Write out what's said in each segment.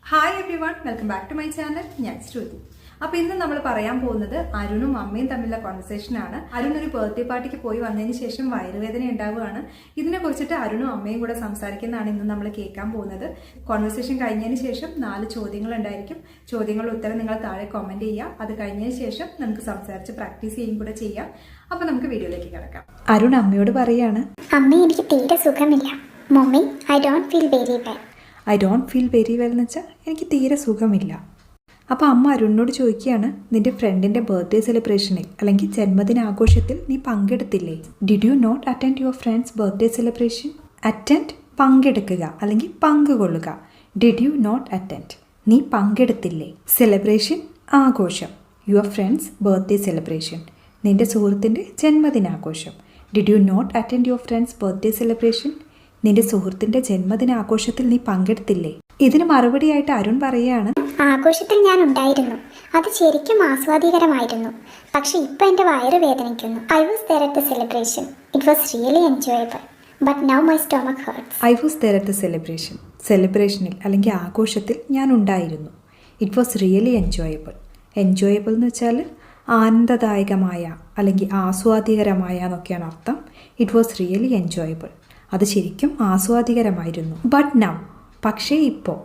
Hi everyone, welcome back to my channel. ഞാൻ ശ്രുതി. അപ്പോൾ ഇന്ന് നമ്മൾ പറയാൻ പോകുന്നത് അരുണും അമ്മയും തമ്മിലുള്ള കോൺവെർസേഷനാണ്. അരുൺ ഒരു ബർത്ത്ഡേ പാർട്ടിക്ക് പോയി വന്നതിന് ശേഷം വയറുവേദന ഉണ്ടാവുകയാണ്. ഇതിനെ കുറിച്ചിട്ട് അരുണും അമ്മയും കൂടെ സംസാരിക്കുന്നതാണ് ഇന്ന് നമ്മൾ കേൾക്കാൻ പോകുന്നത്. കോൺവെർസേഷൻ കഴിഞ്ഞതിന് ശേഷം 4 ചോദ്യങ്ങൾ ഉണ്ടായിരിക്കും. ചോദ്യങ്ങളുടെ ഉത്തരം നിങ്ങൾ താഴെ കമന്റ് ചെയ്യുക. അത് കഴിഞ്ഞതിന് ശേഷം നമുക്ക് സംസാരിച്ച് പ്രാക്ടീസ് ചെയ്യും കൂടെ ചെയ്യാം. അപ്പോൾ നമുക്ക് വീഡിയോയിലേക്ക് കിടക്കാം. അരുൺ അമ്മയോട് പറയാണ്, അമ്മ എനിക്ക് തീരെ സുഖമില്ല. Mummy, I don't feel very well. I don't feel very well എന്ന് വെച്ചാൽ എനിക്ക് തീരെ സുഖമില്ല. അപ്പോൾ അമ്മ അരുണിനോട് ചോദിക്കുകയാണ്, നിന്റെ ഫ്രണ്ടിൻ്റെ ബർത്ത്ഡേ സെലിബ്രേഷനിൽ അല്ലെങ്കിൽ ജന്മദിനാഘോഷത്തിൽ നീ പങ്കെടുത്തില്ലേ? Did you not attend your friends birthday celebration? Attend പങ്കെടുക്കുക അല്ലെങ്കിൽ പങ്കുകൊള്ളുക. ഡിഡ് യു നോട്ട് അറ്റൻഡ് നീ പങ്കെടുത്തില്ലേ? സെലിബ്രേഷൻ ആഘോഷം. യുവർ ഫ്രണ്ട്സ് ബർത്ത്ഡേ സെലിബ്രേഷൻ നിന്റെ സുഹൃത്തിൻ്റെ ജന്മദിനാഘോഷം. Did you not attend your friends birthday celebration നിന്റെ സുഹൃത്തിന്റെ ജന്മദിനാഘോഷത്തിൽ നീ പങ്കെടുത്തില്ലേ? ഇതിന് മറുപടിയായിട്ട് അരുൺ പറയുകയാണ്, ആഘോഷത്തിൽ ഞാൻ ഉണ്ടായിരുന്നു. അത് ശരിക്കും ആസ്വാദികരമായിരുന്നു. പക്ഷെ ഇപ്പൊ എന്റെ വയറ് വേദനിക്കുന്നു. I was there at the celebration. It was really enjoyable. But now my stomach hurts. I was there at the celebration. സെലിബ്രേഷനിൽ അല്ലെങ്കിൽ ആഘോഷത്തിൽ ഞാൻ ഉണ്ടായിരുന്നു. It was really enjoyable. Enjoyable എന്ന് വെച്ചാൽ ആനന്ദദായകമായ അല്ലെങ്കിൽ ആസ്വാദികരമായ എന്നൊക്കെയാണ് അർത്ഥം. It was really enjoyable. അത് ശരിക്കും ആസ്വാദികരമായിരുന്നു. ബട്ട് നൗ പക്ഷേ ഇപ്പോൾ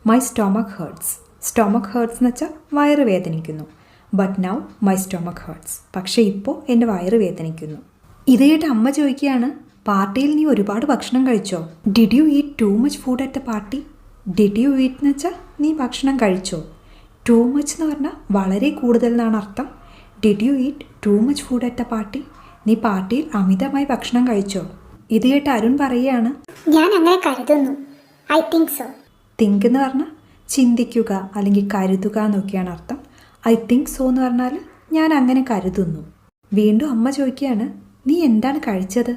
my stomach hurts. Stomach hurts എന്ന് വെച്ചാൽ വയറ് വേദനിക്കുന്നു. But now my stomach hurts പക്ഷേ ഇപ്പോൾ എൻ്റെ വയറ് വേദനിക്കുന്നു. ഇത് കേട്ട് അമ്മ ചോദിക്കുകയാണ്, പാർട്ടിയിൽ നീ ഒരുപാട് ഭക്ഷണം കഴിച്ചോ? Did you eat too much food at A party? Did you eat എന്ന് വെച്ചാൽ നീ ഭക്ഷണം കഴിച്ചോ? ടു മച്ച് എന്ന് പറഞ്ഞാൽ വളരെ കൂടുതൽ എന്നാണ് അർത്ഥം. Did you eat too much food at A party നീ പാർട്ടിയിൽ അമിതമായി ഭക്ഷണം കഴിച്ചോ? ഇത് കേട്ട് അരുൺ പറയുകയാണ്, ഞാൻ അങ്ങനെ കരുതുന്നു. I think so. തിങ്ക് എന്ന് പറഞ്ഞാൽ ചിന്തിക്കുക അല്ലെങ്കിൽ കരുതുക എന്നൊക്കെയാണ് അർത്ഥം. ഐ തിങ്ക് സോ എന്ന് പറഞ്ഞാൽ ഞാൻ അങ്ങനെ കരുതുന്നു. വീണ്ടും അമ്മ ചോദിക്കുകയാണ്, നീ എന്താണ് കഴിച്ചത്?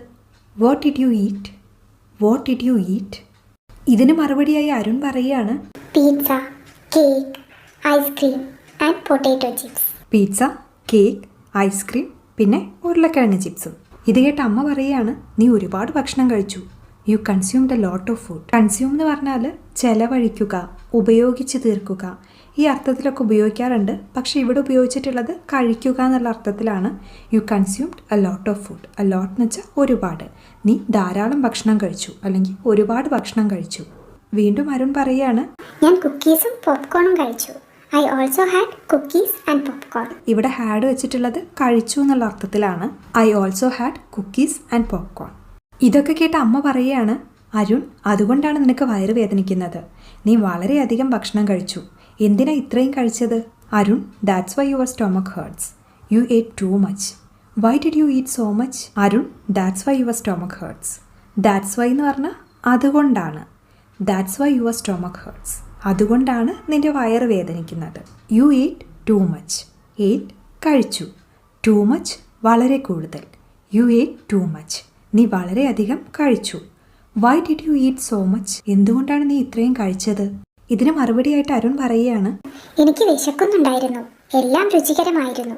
What did you eat? What did you eat? ഇതിന് മറുപടിയായി അരുൺ പറയുകയാണ്, pizza, cake, ice cream and potato chips. Pizza, cake, ice cream പിന്നെ ഉരുളക്കിഴങ്ങ് ചിപ്സും. ഇത് കേട്ട് അമ്മ പറയുകയാണ്, നീ ഒരുപാട് ഭക്ഷണം കഴിച്ചു. You consumed a lot of food. Consume എന്ന് പറഞ്ഞാൽ ചെലവഴിക്കുക, ഉപയോഗിച്ച് തീർക്കുക. ഈ അർത്ഥത്തിലൊക്കെ ഉപയോഗിക്കാറുണ്ട്. പക്ഷേ ഇവിടെ ഉപയോഗിച്ചിട്ടുള്ളത് കഴിക്കുക എന്നുള്ള അർത്ഥത്തിലാണ്. You consumed a lot of food. A lot എന്ന് വെച്ചാൽ ഒരുപാട്. നീ ധാരാളം ഭക്ഷണം കഴിച്ചു അല്ലെങ്കിൽ ഒരുപാട് ഭക്ഷണം കഴിച്ചു. വീണ്ടും അരുൺ പറയുകയാണ്, ഞാൻ കുക്കീസും പോപ്കോണും കഴിച്ചു. I also had cookies and popcorn. ഇവിടെ ഹാഡ് വെച്ചിട്ടുള്ളത് കഴിച്ചു എന്നുള്ള അർത്ഥത്തിലാണ്. I also had cookies and popcorn. ഇതൊക്കെ കേട്ട് അമ്മ പറയുകയാണ്, അരുൺ അതുകൊണ്ടാണ് നിനക്ക് വയറ് വേദനിക്കുന്നത്. നീ വളരെയധികം ഭക്ഷണം കഴിച്ചു. എന്തിനാ ഇത്രയും കഴിച്ചത്? Arun, that's why your stomach hurts. You ate too much. Why did you eat so much? Arun, that's why your stomach hurts. That's why എന്ന് പറഞ്ഞാൽ അതുകൊണ്ടാണ്. That's why your stomach hurts അതുകൊണ്ടാണ് നിന്റെ വയറ് വേദനിക്കുന്നത്. You eat too much. Ate കഴിച്ചു. Too much വളരെ കൂടുതൽ. യു ഈറ്റ് ടു മച്ച് നീ വളരെയധികം കഴിച്ചു. Y did you eat so much എന്തുകൊണ്ടാണ് നീ ഇത്രയും കഴിച്ചത്? ഇതിന് മറുപടിയായിട്ട് അരുൺ പറയുകയാണ്, എനിക്ക് വിശക്കുന്നുണ്ടായിരുന്നു. എല്ലാം രുചികരമായിരുന്നു.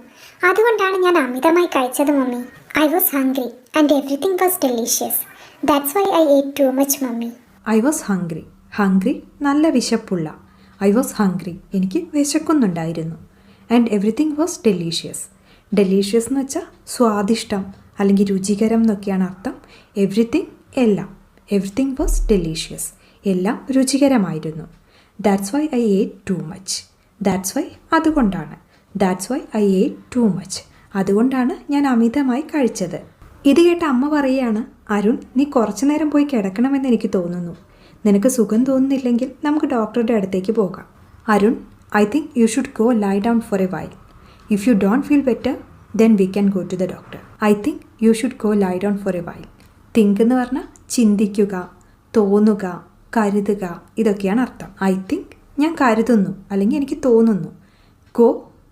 അതുകൊണ്ടാണ് ഞാൻ അമിതമായി കഴിച്ചത് mummy. I was hungry and everything was delicious. That's why I ate too much mummy. I was hungry. Hungry നല്ല വിശപ്പുള്ള. ഐ വാസ് ഹംഗ്രി എനിക്ക് വിശക്കുന്നുണ്ടായിരുന്നു. And everything was delicious. Delicious എന്ന് വെച്ചാൽ സ്വാദിഷ്ടം അല്ലെങ്കിൽ രുചികരം എന്നൊക്കെയാണ് അർത്ഥം. എവറിത്തിങ് എല്ലാം. എവറിത്തിങ് വാസ് ഡെലീഷ്യസ് എല്ലാം രുചികരമായിരുന്നു. That's why I ate too much. That's why അതുകൊണ്ടാണ്. That's why I ate too much അതുകൊണ്ടാണ് ഞാൻ അമിതമായി കഴിച്ചത്. ഇത് കേട്ട് അമ്മ പറയുകയാണ്, അരുൺ നീ കുറച്ചു നേരം പോയി കിടക്കണമെന്ന് എനിക്ക് തോന്നുന്നു. നിനക്ക് സുഖം തോന്നുന്നില്ലെങ്കിൽ നമുക്ക് ഡോക്ടറുടെ അടുത്തേക്ക് പോകാം. Arun, I think you should go lie down for a while. If you don't feel better then we can go to the doctor. I think you should go lie down for a while. Think എന്ന് പറഞ്ഞാൽ ചിന്തിക്കുക, തോന്നുക, കരുതുക ഇതൊക്കെയാണ് അർത്ഥം. I think ഞാൻ കരുതുന്നു അല്ലെങ്കിൽ എനിക്ക് തോന്നുന്നു. ഗോ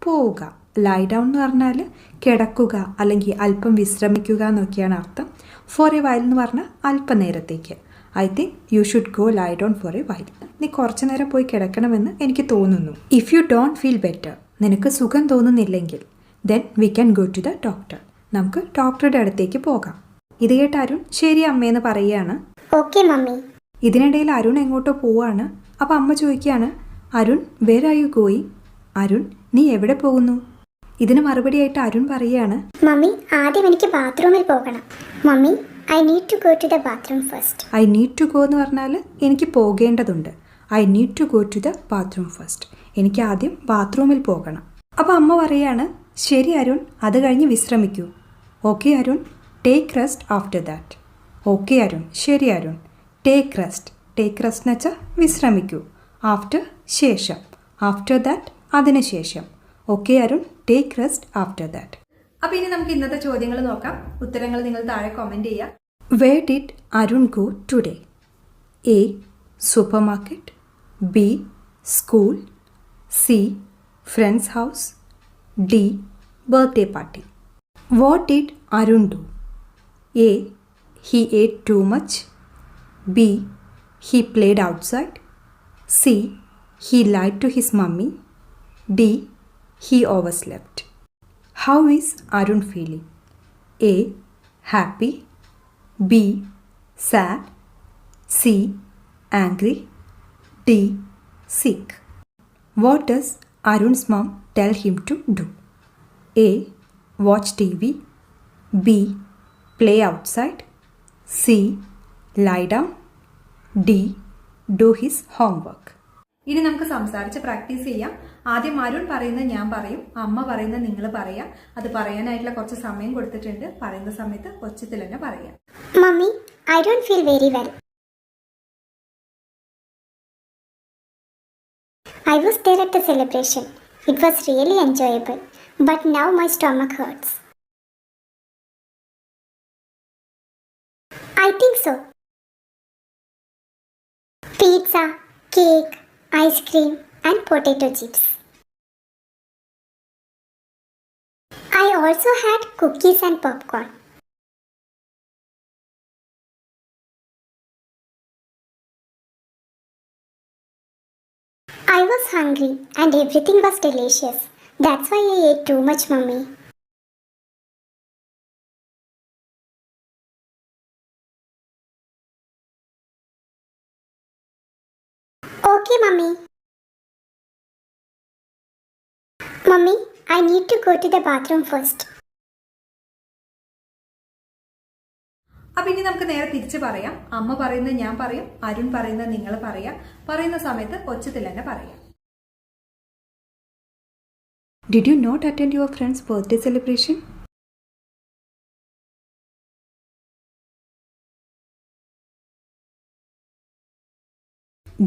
പോവുക. ലൈ ഡൗൺ എന്ന് പറഞ്ഞാൽ കിടക്കുക അല്ലെങ്കിൽ അല്പം വിശ്രമിക്കുക എന്നൊക്കെയാണ് അർത്ഥം. ഫോർ എ വൈൽ എന്ന് പറഞ്ഞാൽ അല്പനേരത്തേക്ക്. I think you should go lie down for a while. നീ കുറച്ചു നേരം പോയി കിടക്കണമെന്ന് എനിക്ക് തോന്നുന്നു. If you don't feel better നിനക്ക് സുഖം തോന്നുന്നില്ലെങ്കിൽ then we can go to the doctor. നമുക്ക് ഡോക്ടറുടെ അടുത്തേക്ക് പോകാം. ഇത് കേട്ട് അരുൺ ശരി അമ്മയെന്ന് പറയുകയാണ്. Okay mummy. ഇതിനിടയിൽ അരുൺ എങ്ങോട്ടോ പോവാണ്. അപ്പോൾ അമ്മ ചോദിക്കുകയാണ്, Arun where are you going? Arun നീ എവിടെ പോകുന്നു? ഇതിന് മറുപടിയായിട്ട് അരുൺ പറയുകയാണ്, മമ്മി ആദ്യം എനിക്ക് ബാത്റൂമിൽ പോകണം. Mummy I need to go to the bathroom first. I need to go എന്ന് പറഞ്ഞാൽ എനിക്ക് പോകേണ്ടതുണ്ട്. I need to go to the bathroom first. എനിക്ക് ആദ്യം ബാത്റൂമിൽ പോകണം. അപ്പോൾ അമ്മ പറയാണ്, ശരി അരുൺ, അത് കഴിഞ്ഞ് വിശ്രമിക്കൂ. Okay Arun, take rest after that. Okay Arun, ശരി അരുൺ. ടേക്ക് റെസ്റ്റ് എന്ന് വെച്ചാൽ വിശ്രമിക്കൂ. ആഫ്റ്റർ ശേഷം, ആഫ്റ്റർ ദാറ്റ് അതിന് ശേഷം. Okay Arun, take rest after that. അപ്പോൾ ഇനി നമുക്ക് ഇന്നത്തെ ചോദ്യങ്ങൾ നോക്കാം. ഉത്തരങ്ങൾ നിങ്ങൾ താഴെ കമൻറ്റ് ചെയ്യുക. Where did Arun go today? A supermarket, B school, C friends house, D birthday party. What did Arun do? A he ate too much, B he played outside, C he lied to his mummy, D he overslept. How is Arun feeling? A happy, B sad, C angry, D sick. What does Arun's mom tell him to do? A watch TV, B play outside, C lie down, D do his homework. ഇനി നമുക്ക് സംസാരിച്ച് practice ചെയ്യാം. ആദ്യം അരുൺ പറയുന്നത് ഞാൻ പറയും, അമ്മ പറയുന്നത് നിങ്ങൾ പറയാം. അത് പറയാനായിട്ടുള്ള കുറച്ച് സമയം കൊടുത്തിട്ടുണ്ട്. പറയുന്ന സമയത്ത് ഒച്ചത്തിൽ തന്നെ പറയാം. Mummy I don't feel very well. I was there at the celebration. It was really enjoyable, but now my stomach hurts. I think so. Pizza, cake, ice cream, and potato chips. I also had cookies and popcorn. I was hungry and everything was delicious. That's why I ate too much, Mummy. Okay, Mummy. Mummy, I need to go to the bathroom first. അപ്പം ഇനി നമുക്ക് നേരെ തിരിച്ച് പറയാം. അമ്മ പറയുന്നത് ഞാൻ പറയും, അരുൺ പറയുന്നത് നിങ്ങൾ പറയാം. പറയുന്ന സമയത്ത് ഒച്ചത്തിൽ തന്നെ പറയാം. Did you not attend your friend's birthday celebration?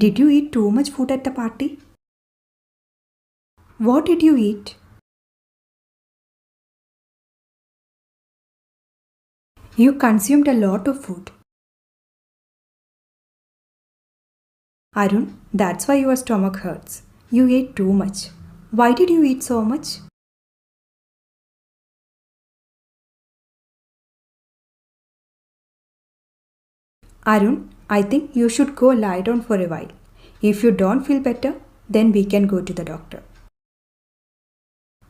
Did you eat too much food at the party? What did you eat? You consumed a lot of food. Arun, that's why your stomach hurts. You ate too much. Why did you eat so much? Arun, I think you should go lie down for a while. If you don't feel better, then we can go to the doctor.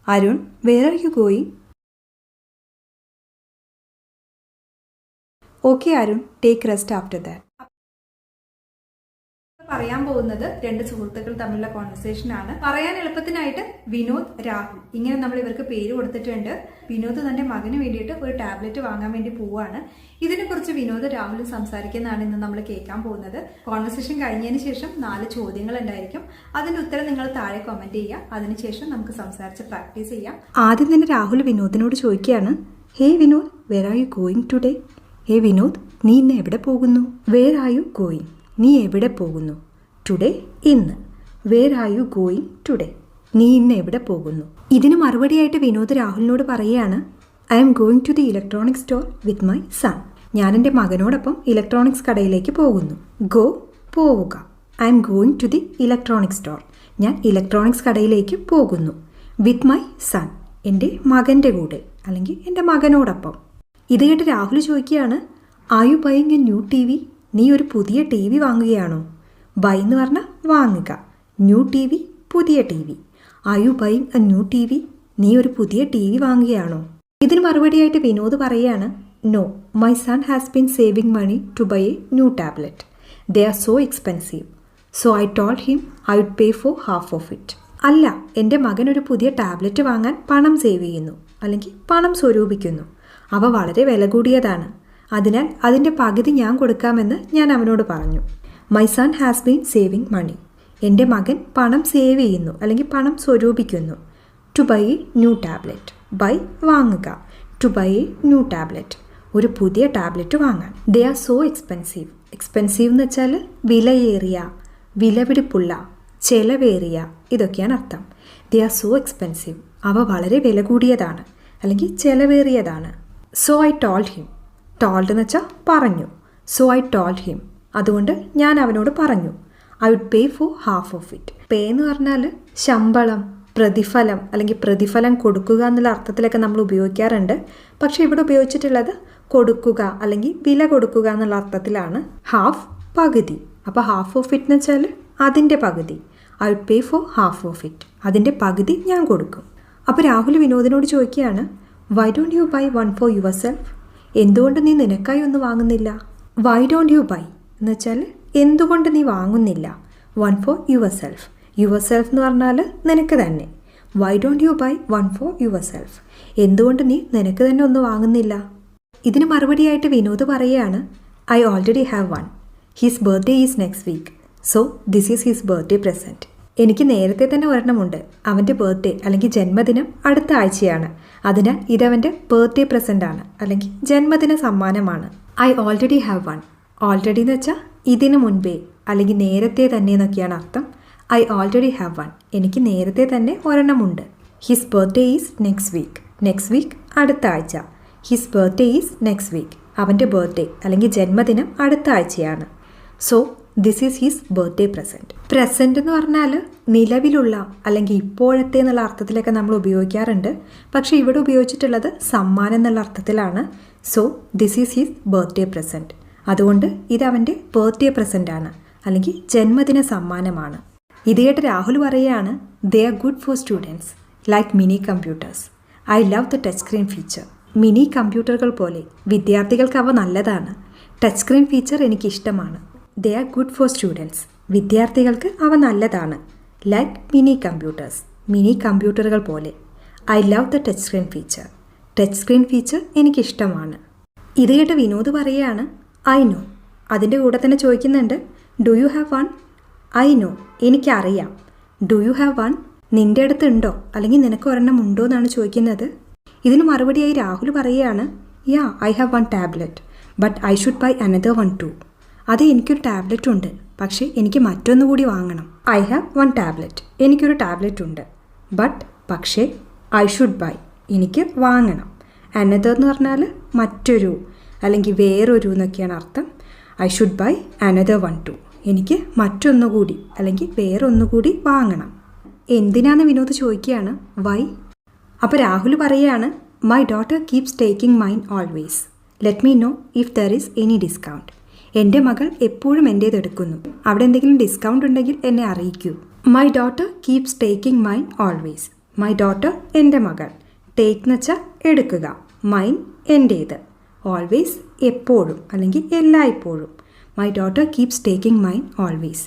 Arun, where are you going? Okay, Arun, take rest after that. പറയാൻ പോകുന്നത് രണ്ട് സുഹൃത്തുക്കൾ തമ്മിലുള്ള conversation ആണ്. പറയാൻ എളുപ്പത്തിനായിട്ട് വിനോദ്, രാഹുൽ ഇങ്ങനെ നമ്മൾ ഇവർക്ക് പേര് കൊടുത്തിട്ടുണ്ട്. വിനോദ് തന്റെ മകന് വേണ്ടിയിട്ട് ഒരു ടാബ്ലറ്റ് വാങ്ങാൻ വേണ്ടി പോവുകയാണ്. ഇതിനെക്കുറിച്ച് വിനോദ് രാഹുലും സംസാരിക്കുന്നതാണ് ഇന്ന് നമ്മൾ കേൾക്കാൻ പോകുന്നത്. കോൺവെർസേഷൻ കഴിഞ്ഞതിന് ശേഷം 4 ചോദ്യങ്ങൾ ഉണ്ടായിരിക്കും. അതിന്റെ ഉത്തരം നിങ്ങൾ താഴെ കമന്റ് ചെയ്യുക. അതിനുശേഷം നമുക്ക് സംസാരിച്ച് പ്രാക്ടീസ് ചെയ്യാം. ആദ്യം തന്നെ രാഹുൽ വിനോദിനോട് ചോദിക്കുകയാണ്, hey Vinod, where are you going today? Hey Vinod, നീ ഇന്ന് എവിടെ പോകുന്നു? വേർ ആർ യു ഗോയിങ്, നീ എവിടെ പോകുന്നു? ടുഡേ, ഇന്ന്. Where are you going today, നീ ഇന്ന് എവിടെ പോകുന്നു? ഇതിന് മറുപടിയായിട്ട് വിനോദ് രാഹുലിനോട് പറയുകയാണ്, I'm going to the electronics store with my son. ഞാൻ എൻ്റെ മകനോടൊപ്പം ഇലക്ട്രോണിക്സ് കടയിലേക്ക് പോകുന്നു. ഗോ, പോവുക. I'm going to the electronics store, ഞാൻ ഇലക്ട്രോണിക്സ് കടയിലേക്ക് പോകുന്നു. വിത്ത് മൈ സൺ, എൻ്റെ മകൻ്റെ കൂടെ അല്ലെങ്കിൽ എൻ്റെ മകനോടൊപ്പം. ഇത് കേട്ട് രാഹുൽ ചോദിക്കുകയാണ്, are you buying a new T V? നീ ഒരു പുതിയ ടി വി വാങ്ങുകയാണോ? ബൈ എന്ന് പറഞ്ഞാൽ വാങ്ങുക, ന്യൂ ടി വി പുതിയ T V. Are you buying a new T V? നീ ഒരു പുതിയ ടി വി വാങ്ങുകയാണോ? ഇതിന് മറുപടിയായിട്ട് വിനോദ് പറയുകയാണ്, no, my son has been saving money to buy a new tablet. They are so expensive. So I told him I would pay for half of it. അല്ല, എൻ്റെ മകൻ ഒരു പുതിയ ടാബ്ലറ്റ് വാങ്ങാൻ പണം സേവ് ചെയ്യുന്നു അല്ലെങ്കിൽ പണം സ്വരൂപിക്കുന്നു. അവ വളരെ വില കൂടിയതാണ്. അതിനാൽ അതിൻ്റെ പകുതി ഞാൻ കൊടുക്കാമെന്ന് ഞാൻ അവനോട് പറഞ്ഞു. My son has been saving money. എൻ്റെ മകൻ പണം സേവ് ചെയ്യുന്നു അല്ലെങ്കിൽ പണം സ്വരൂപിക്കുന്നു. To buy a new tablet. Buy വാങ്ങുക. To buy a new tablet. ഒരു പുതിയ ടാബ്ലറ്റ് വാങ്ങാൻ. They are so expensive. Expensive എന്ന് വെച്ചാൽ വിലയേറിയ, വിലപിടിപ്പുള്ള, ചെലവേറിയ, ഇതൊക്കെയാണ് അർത്ഥം. They are so expensive. അവ വളരെ വില കൂടിയതാണ് അല്ലെങ്കിൽ ചെലവേറിയതാണ്. So I told him. Told എന്ന് വെച്ചാൽ പറഞ്ഞു. So I told him. അതുകൊണ്ട് ഞാൻ അവനോട് പറഞ്ഞു. I would pay for half of it. Pay എന്ന് പറഞ്ഞാൽ ശമ്പളം, പ്രതിഫലം അല്ലെങ്കിൽ പ്രതിഫലം കൊടുക്കുക എന്നുള്ള അർത്ഥത്തിലൊക്കെ നമ്മൾ ഉപയോഗിക്കാറുണ്ട്. പക്ഷേ ഇവിടെ ഉപയോഗിച്ചിട്ടുള്ളത് കൊടുക്കുക അല്ലെങ്കിൽ വില കൊടുക്കുക എന്നുള്ള അർത്ഥത്തിലാണ്. ഹാഫ് പകുതി. അപ്പോൾ ഹാഫ് ഓഫ് ഇറ്റ് എന്ന് വെച്ചാൽ അതിൻ്റെ പകുതി. I would pay for half of it. അതിൻ്റെ പകുതി ഞാൻ കൊടുക്കും. അപ്പോൾ രാഹുൽ വിനോദിനോട് ചോദിക്കുകയാണ്, why don't you buy one for yourself? എന്തുകൊണ്ട് നീ നിനക്കായി ഒന്ന് വാങ്ങുന്നില്ല? വൈ ഡോണ്ട് യു ബൈ എന്ന് വെച്ചാൽ എന്തുകൊണ്ട് നീ വാങ്ങുന്നില്ല. One for yourself. Yourself എന്ന് പറഞ്ഞാൽ നിനക്ക് തന്നെ. Why don't you buy one for yourself? എന്തുകൊണ്ട് നീ നിനക്ക് തന്നെ ഒന്ന് വാങ്ങുന്നില്ല? ഇതിന് മറുപടിയായിട്ട് വിനോദ് പറയുകയാണ്, I already have one. His birthday is next week. So this is his birthday present. എനിക്ക് നേരത്തെ തന്നെ ഒരെണ്ണമുണ്ട്. അവൻ്റെ ബർത്ത്ഡേ അല്ലെങ്കിൽ ജന്മദിനം അടുത്ത ആഴ്ചയാണ്. അതിനാൽ ഇതവൻ്റെ ബർത്ത്ഡേ പ്രസൻ്റ് ആണ് അല്ലെങ്കിൽ ജന്മദിന സമ്മാനമാണ്. I already have one. Already എന്ന് വെച്ചാൽ ഇതിനു മുൻപേ അല്ലെങ്കിൽ നേരത്തെ തന്നെ എന്നൊക്കെയാണ് അർത്ഥം. I already have one. എനിക്ക് നേരത്തെ തന്നെ ഒരെണ്ണമുണ്ട്. His birthday is next week. Next week അടുത്ത ആഴ്ച. His birthday is next week. അവൻ്റെ ബർത്ത്ഡേ അല്ലെങ്കിൽ ജന്മദിനം അടുത്ത ആഴ്ചയാണ്. So this is his birthday present. Present എന്ന് പറഞ്ഞാൽ നിലവിലുള്ള അല്ലെങ്കിൽ ഇപ്പോഴത്തെ എന്നുള്ള അർത്ഥത്തിലൊക്കെ നമ്മൾ ഉപയോഗിക്കാറുണ്ട്. പക്ഷേ ഇവിടെ ഉപയോഗിച്ചിട്ടുള്ളത് സമ്മാനം എന്നുള്ള അർത്ഥത്തിലാണ്. So this is his birthday present. അതുകൊണ്ട് ഇത് അവൻ്റെ ബർത്ത്ഡേ പ്രസൻ്റ് ആണ് അല്ലെങ്കിൽ ജന്മദിന സമ്മാനമാണ്. ഇത് കേട്ട് രാഹുൽ പറയുകയാണ്, they are good for students like mini computers. I love the touch screen feature. Mini കമ്പ്യൂട്ടറുകൾ പോലെ വിദ്യാർത്ഥികൾക്ക് അവ നല്ലതാണ്. ടച്ച് സ്ക്രീൻ ഫീച്ചർ എനിക്കിഷ്ടമാണ്. They are good for students. വിദ്യാർത്ഥികൾക്ക് അവ നല്ലതാണ്. Like mini computers. മിനി കമ്പ്യൂട്ടറുകൾ പോലെ. I love the touch screen feature. Touch screen feature എനിക്കിഷ്ടമാണ്. ഇത് കേട്ട് വിനോദ് പറയുകയാണ്, ഐ നോ. അതിൻ്റെ കൂടെ തന്നെ ചോദിക്കുന്നുണ്ട്, do you have one? I know. എനിക്കറിയാം. Do you have one? നിൻ്റെ അടുത്ത് ഉണ്ടോ അല്ലെങ്കിൽ നിനക്ക് ഒരെണ്ണം ഉണ്ടോ എന്നാണ് ചോദിക്കുന്നത്. ഇതിന് മറുപടിയായി രാഹുൽ പറയുകയാണ്, yeah I have one tablet but I should buy another one too. അതെ, എനിക്കൊരു ടാബ്ലറ്റ് ഉണ്ട്, പക്ഷേ എനിക്ക് മറ്റൊന്നു കൂടി വാങ്ങണം. I have one tablet. എനിക്കൊരു ടാബ്ലറ്റ് ഉണ്ട്. പക്ഷേ ഐ ഷുഡ് ബൈ. എനിക്ക് വാങ്ങണം. അനദർ എന്ന് പറഞ്ഞാൽ മറ്റൊരു അല്ലെങ്കിൽ വേറൊരു എന്നൊക്കെയാണ് അർത്ഥം. I should buy another one too. എനിക്ക് മറ്റൊന്നുകൂടി അല്ലെങ്കിൽ വേറൊന്നുകൂടി വാങ്ങണം. എന്തിനാന്ന് വിനോദ് ചോദിക്കുകയാണ്, വൈ? അപ്പോൾ രാഹുൽ പറയുകയാണ്, my daughter keeps taking mine always. Let me know if there is any discount. എൻ്റെ മകൾ എപ്പോഴും എൻ്റേത് എടുക്കുന്നു. അവിടെ എന്തെങ്കിലും ഡിസ്കൗണ്ട് ഉണ്ടെങ്കിൽ എന്നെ അറിയിക്കൂ. My daughter keeps taking mine always. My daughter എൻ്റെ മകൾ. ടേക്ക് എന്ന് വെച്ചാൽ എടുക്കുക. മൈൻ എൻ്റേത്. ഓൾവേസ് എപ്പോഴും അല്ലെങ്കിൽ എല്ലായ്പ്പോഴും. My daughter keeps taking mine always.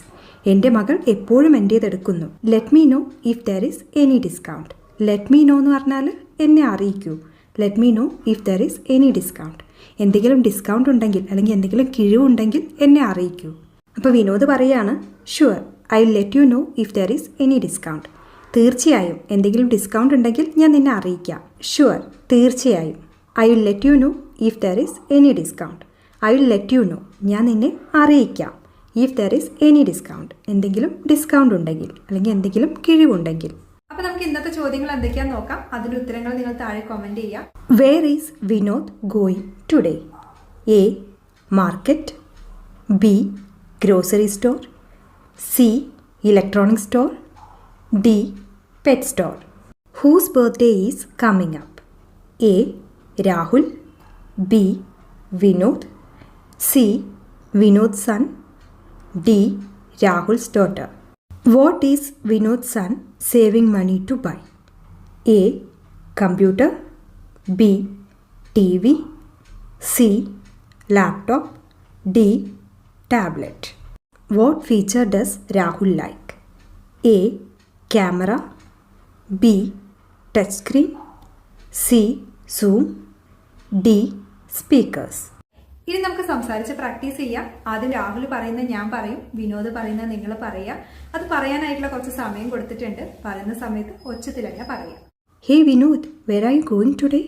എൻ്റെ മകൾ എപ്പോഴും എൻ്റേത് എടുക്കുന്നു. Let me know if there is any discount. Let me know എന്ന് പറഞ്ഞാൽ എന്നെ അറിയിക്കൂ. Let me know if there is any discount. എന്തെങ്കിലും ഡിസ്കൗണ്ട് ഉണ്ടെങ്കിൽ അല്ലെങ്കിൽ എന്തെങ്കിലും കിഴിവുണ്ടെങ്കിൽ എന്നെ അറിയിക്കൂ. അപ്പോൾ വിനോദ് പറയുകയാണ്, sure I will let you know if there is any discount. തീർച്ചയായും എന്തെങ്കിലും ഡിസ്കൗണ്ട് ഉണ്ടെങ്കിൽ ഞാൻ നിന്നെ അറിയിക്കാം. ഷുവർ തീർച്ചയായും. I will let you know if there is any discount. I will let you no ഞാൻ നിന്നെ അറിയിക്കാം. If there is any discount എന്തെങ്കിലും ഡിസ്കൗണ്ട് ഉണ്ടെങ്കിൽ അല്ലെങ്കിൽ എന്തെങ്കിലും കിഴിവുണ്ടെങ്കിൽ. അപ്പോൾ നമുക്ക് ഇന്നത്തെ ചോദ്യങ്ങൾ എന്തൊക്കെയാണെന്ന് നോക്കാം. അതിൻ്റെ ഉത്തരങ്ങൾ നിങ്ങൾ താഴെ കമൻറ്റ് ചെയ്യാം. Where is Vinod going today? A market, B grocery store, C electronic store, D pet store. Whose birthday is coming up? A Rahul, B Vinod, C Vinod son, D Rahul's daughter. What is Vinod's son saving money to buy? A computer, B TV, C laptop, D tablet. What feature does Rahul like? A. Camera. B. Touchscreen. C. Zoom. D. Speakers. ഇനി നമുക്ക് സംസാരിച്ച് practice ചെയ്യാം. ആദ്യം രാഹുൽ പറയുന്നത് ഞാൻ പറയും, വിനോദ് പറയുന്നത് നിങ്ങൾ പറയുക. അത് പറയാനായിട്ടുള്ള കുറച്ച് സമയം കൊടുത്തിട്ടുണ്ട്. പറയുന്ന സമയത്ത് ഒച്ചത്തിൽ തന്നെ പറയാം. Hey Vinod, where are you going today?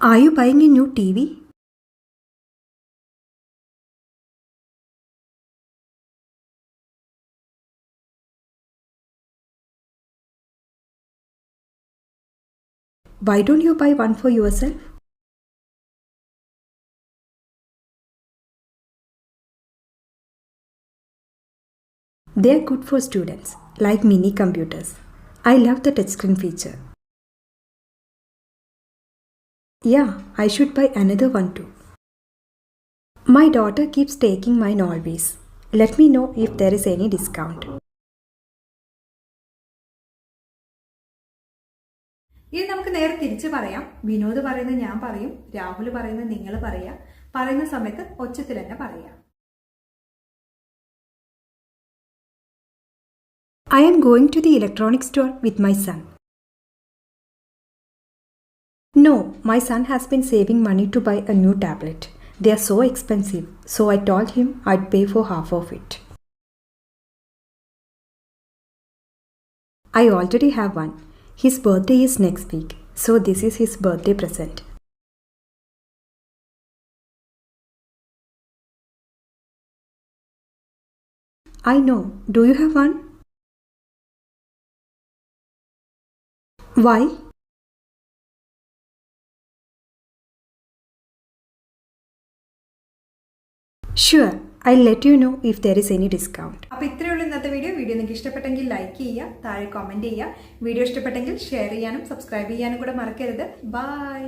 Are you buying a new TV? Why don't you buy one for yourself? They are good for students, like mini computers. I love the touchscreen feature. Yeah, I should buy another one too. My daughter keeps taking mine always. Let me know if there is any discount. ഇനി നമുക്ക് നേരെ തിരിച്ച് പറയാം. വിനോദ് പറയുന്നത് ഞാൻ പറയും, രാഹുൽ പറയുന്നത് നിങ്ങൾ പറയുക. പറയുന്ന സമയത്ത് ഒച്ചത്തിൽ തന്നെ പറയാം. I am going to the electronics store with my son. No, my son has been saving money to buy a new tablet. They are so expensive, so I told him I'd pay for half of it. I already have one. His birthday is next week, so this is his birthday present. I know. Do you have one? Why? Sure, I'll let you know if there is any discount. അപ്പോൾ ഇത്രയുള്ള ഇന്നത്തെ video നിങ്ങൾക്ക് ഇഷ്ടപ്പെട്ടെങ്കിൽ like ചെയ്യുക, താഴെ comment ചെയ്യുക. Video ഇഷ്ടപ്പെട്ടെങ്കിൽ share ചെയ്യാനും സബ്സ്ക്രൈബ് ചെയ്യാനും കൂടെ മറക്കരുത്. ബൈ.